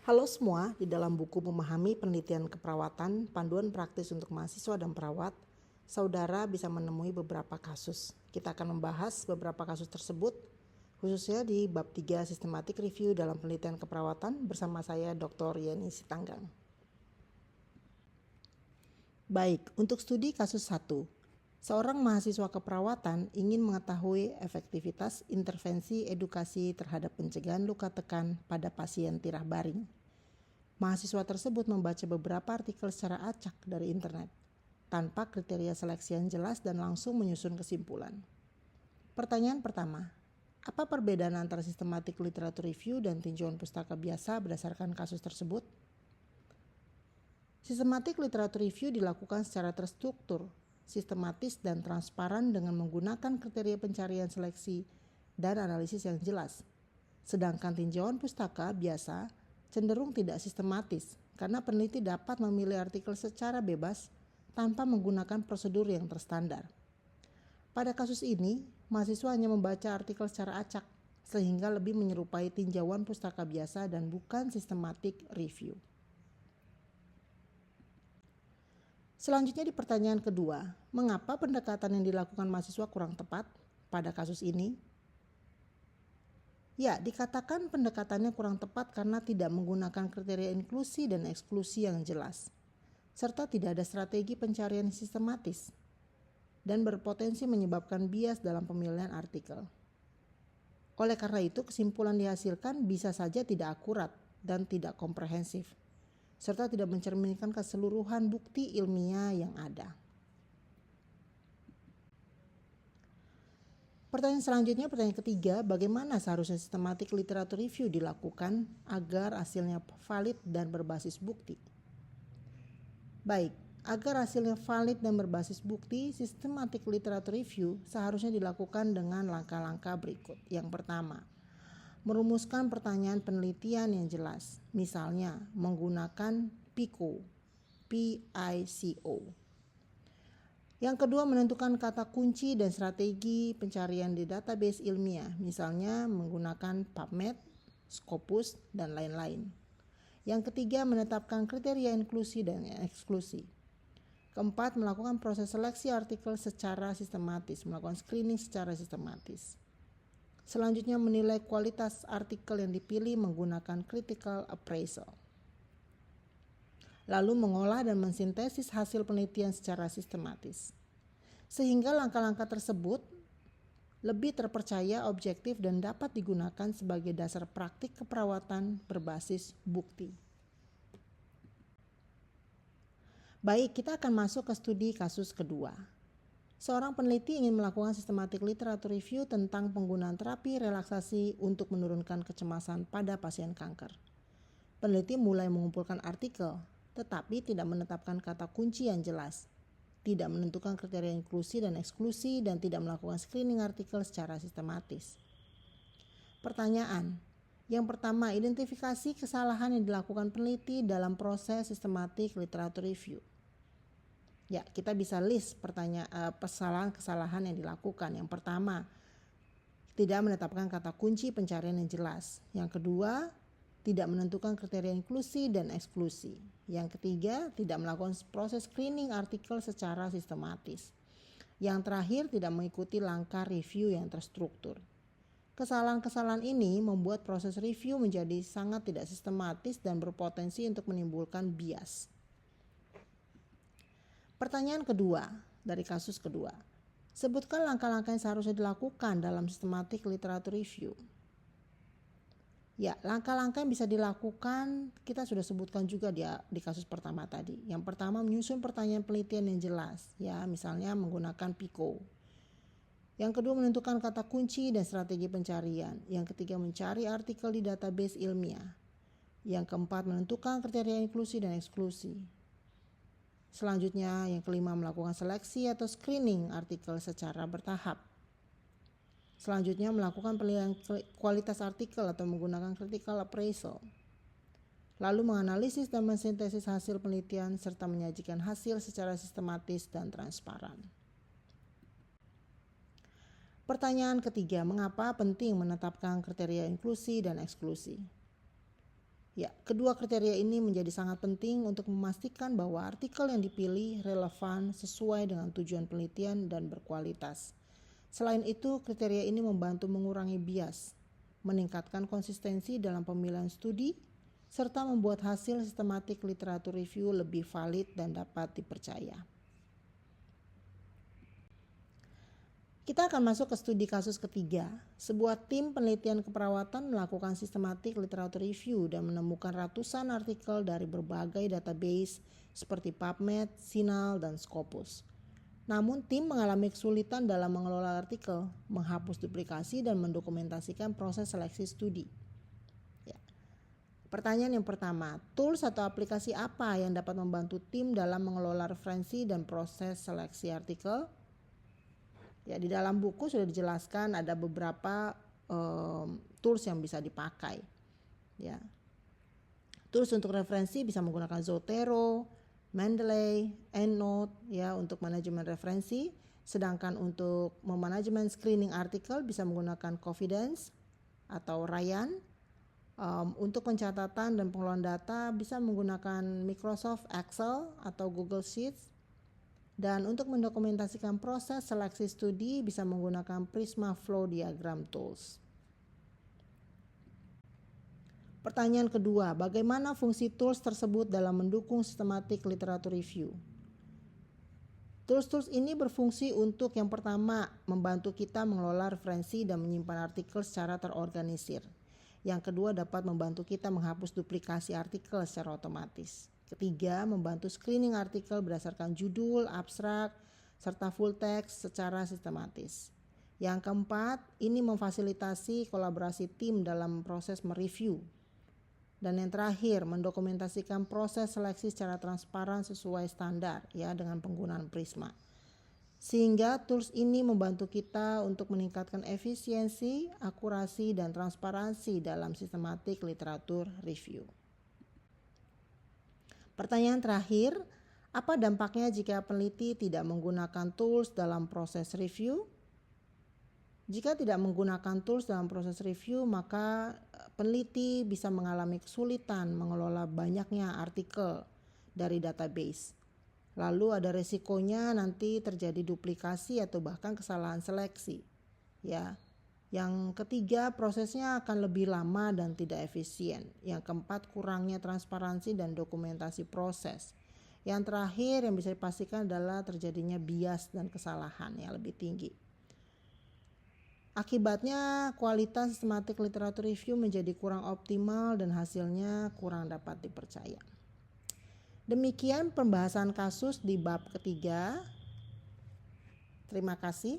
Halo semua, di dalam buku Memahami Penelitian Keperawatan, Panduan Praktis untuk Mahasiswa dan Perawat, saudara bisa menemui beberapa kasus. Kita akan membahas beberapa kasus tersebut, khususnya di bab 3 Systematic Review dalam Penelitian Keperawatan bersama saya Dr. Yeni Sitanggang. Baik, untuk studi kasus 1. Seorang mahasiswa keperawatan ingin mengetahui efektivitas intervensi edukasi terhadap pencegahan luka tekan pada pasien tirah baring. Mahasiswa tersebut membaca beberapa artikel secara acak dari internet, tanpa kriteria seleksi yang jelas dan langsung menyusun kesimpulan. Pertanyaan pertama, apa perbedaan antara systematic literature review dan tinjauan pustaka biasa berdasarkan kasus tersebut? Systematic literature review dilakukan secara terstruktur, sistematis dan transparan dengan menggunakan kriteria pencarian seleksi dan analisis yang jelas. Sedangkan tinjauan pustaka biasa cenderung tidak sistematis karena peneliti dapat memilih artikel secara bebas tanpa menggunakan prosedur yang terstandar. Pada kasus ini, mahasiswa hanya membaca artikel secara acak sehingga lebih menyerupai tinjauan pustaka biasa dan bukan systematic review. Selanjutnya di pertanyaan kedua, mengapa pendekatan yang dilakukan mahasiswa kurang tepat pada kasus ini? Ya, dikatakan pendekatannya kurang tepat karena tidak menggunakan kriteria inklusi dan eksklusi yang jelas, serta tidak ada strategi pencarian sistematis dan berpotensi menyebabkan bias dalam pemilihan artikel. Oleh karena itu, kesimpulan dihasilkan bisa saja tidak akurat dan tidak komprehensif, serta tidak mencerminkan keseluruhan bukti ilmiah yang ada. Pertanyaan selanjutnya, pertanyaan ketiga, bagaimana seharusnya systematic literature review dilakukan agar hasilnya valid dan berbasis bukti? Baik, agar hasilnya valid dan berbasis bukti, systematic literature review seharusnya dilakukan dengan langkah-langkah berikut. Yang pertama, merumuskan pertanyaan penelitian yang jelas, misalnya menggunakan PICO, P-I-C-O. Yang kedua, menentukan kata kunci dan strategi pencarian di database ilmiah, misalnya menggunakan PubMed, Scopus, dan lain-lain. Yang ketiga, menetapkan kriteria inklusi dan eksklusi. Keempat, melakukan proses seleksi artikel secara sistematis, melakukan screening secara sistematis. Selanjutnya, menilai kualitas artikel yang dipilih menggunakan critical appraisal. Lalu mengolah dan mensintesis hasil penelitian secara sistematis. Sehingga langkah-langkah tersebut lebih terpercaya, objektif, dan dapat digunakan sebagai dasar praktik keperawatan berbasis bukti. Baik, kita akan masuk ke studi kasus kedua. Seorang peneliti ingin melakukan systematic literature review tentang penggunaan terapi relaksasi untuk menurunkan kecemasan pada pasien kanker. Peneliti mulai mengumpulkan artikel, tetapi tidak menetapkan kata kunci yang jelas, tidak menentukan kriteria inklusi dan eksklusi, dan tidak melakukan screening artikel secara sistematis. Pertanyaan. Yang pertama, identifikasi kesalahan yang dilakukan peneliti dalam proses systematic literature review. Ya, kita bisa list kesalahan-kesalahan yang dilakukan. Yang pertama, tidak menetapkan kata kunci pencarian yang jelas. Yang kedua, tidak menentukan kriteria inklusi dan eksklusi. Yang ketiga, tidak melakukan proses screening artikel secara sistematis. Yang terakhir, tidak mengikuti langkah review yang terstruktur. Kesalahan-kesalahan ini membuat proses review menjadi sangat tidak sistematis dan berpotensi untuk menimbulkan bias. Pertanyaan kedua dari kasus kedua. Sebutkan langkah-langkah yang seharusnya dilakukan dalam systematic literature review. Ya, langkah-langkah yang bisa dilakukan kita sudah sebutkan juga di kasus pertama tadi. Yang pertama, menyusun pertanyaan penelitian yang jelas, ya, misalnya menggunakan PICO. Yang kedua, menentukan kata kunci dan strategi pencarian. Yang ketiga, mencari artikel di database ilmiah. Yang keempat, menentukan kriteria inklusi dan eksklusi. Selanjutnya, yang kelima, melakukan seleksi atau screening artikel secara bertahap. Selanjutnya, melakukan penilaian kualitas artikel atau menggunakan critical appraisal. Lalu menganalisis dan mensintesis hasil penelitian serta menyajikan hasil secara sistematis dan transparan. Pertanyaan ketiga, mengapa penting menetapkan kriteria inklusi dan eksklusi? Ya, kedua kriteria ini menjadi sangat penting untuk memastikan bahwa artikel yang dipilih relevan, sesuai dengan tujuan penelitian, dan berkualitas. Selain itu, kriteria ini membantu mengurangi bias, meningkatkan konsistensi dalam pemilihan studi, serta membuat hasil sistematik literatur review lebih valid dan dapat dipercaya. Kita akan masuk ke studi kasus ketiga. Sebuah tim penelitian keperawatan melakukan sistematik literatur review dan menemukan ratusan artikel dari berbagai database seperti PubMed, CINAHL, dan Scopus. Namun tim mengalami kesulitan dalam mengelola artikel, menghapus duplikasi, dan mendokumentasikan proses seleksi studi. Ya. Pertanyaan yang pertama, tools atau aplikasi apa yang dapat membantu tim dalam mengelola referensi dan proses seleksi artikel? Ya, di dalam buku sudah dijelaskan ada beberapa tools yang bisa dipakai. Ya. Tools untuk referensi bisa menggunakan Zotero, Mendeley, EndNote ya untuk manajemen referensi. Sedangkan untuk memanajemen screening artikel bisa menggunakan Confidence atau Ryan. Untuk pencatatan dan pengelolaan data bisa menggunakan Microsoft Excel atau Google Sheets. Dan untuk mendokumentasikan proses seleksi studi bisa menggunakan Prisma Flow Diagram Tools. Pertanyaan kedua, bagaimana fungsi tools tersebut dalam mendukung sistematik literatur review? Tools-tools ini berfungsi untuk yang pertama, membantu kita mengelola referensi dan menyimpan artikel secara terorganisir. Yang kedua, dapat membantu kita menghapus duplikasi artikel secara otomatis. Ketiga, membantu screening artikel berdasarkan judul, abstrak, serta full text secara sistematis. Yang keempat, ini memfasilitasi kolaborasi tim dalam proses mereview. Dan yang terakhir, mendokumentasikan proses seleksi secara transparan sesuai standar ya dengan penggunaan Prisma. Sehingga tools ini membantu kita untuk meningkatkan efisiensi, akurasi, dan transparansi dalam sistematik literatur review. Pertanyaan terakhir, apa dampaknya jika peneliti tidak menggunakan tools dalam proses review? Jika tidak menggunakan tools dalam proses review, maka peneliti bisa mengalami kesulitan mengelola banyaknya artikel dari database. Lalu ada resikonya nanti terjadi duplikasi atau bahkan kesalahan seleksi. Ya. Yang ketiga, prosesnya akan lebih lama dan tidak efisien. Yang keempat, kurangnya transparansi dan dokumentasi proses. Yang terakhir yang bisa dipastikan adalah terjadinya bias dan kesalahan yang lebih tinggi. Akibatnya, kualitas sistematik literatur review menjadi kurang optimal dan hasilnya kurang dapat dipercaya. Demikian pembahasan kasus di bab ketiga. Terima kasih.